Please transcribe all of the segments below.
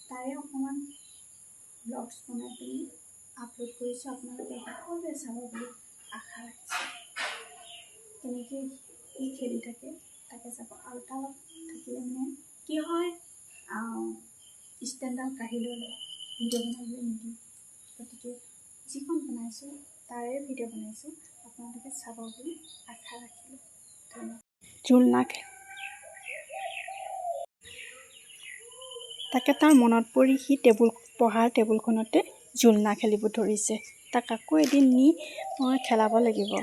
তাৰে অকণমান ব্লগছ বনাই পিনি আপলোড কৰিছোঁ। আপোনালোকে সকলোৱে চাব বুলি আশা ৰাখিছোঁ। তেনেকৈ ই খেলি থাকে তাকে চাব। আৰু তাৰ থাকিলে মানে কি হয়, ষ্টেণ্ডাৰ্ড কাঢ়ি ল'লে ভিডিঅ' বনাবলৈ নিদিয়ে। গতিকে যিখন বনাইছোঁ তাৰে ভিডিঅ' বনাইছোঁ, আপোনালোকে চাব বুলি আশা ৰাখিলোঁ। ধন্যবাদ। জোলনা তাকে তাৰ মনত পৰি সি পঢ়াৰ টেবুলখনতে জোলনা খেলিব ধৰিছে। তাক আকৌ এদিন নি মই খেলাব লাগিব।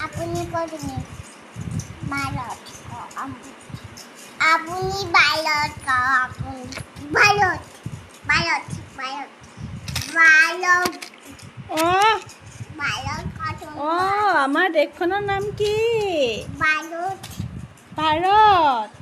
Apuni kodini balot ko apuni balot ko apuni balot balot balot balot balot ko আমাৰ দেশখনৰ নাম কি? balot ভাৰত।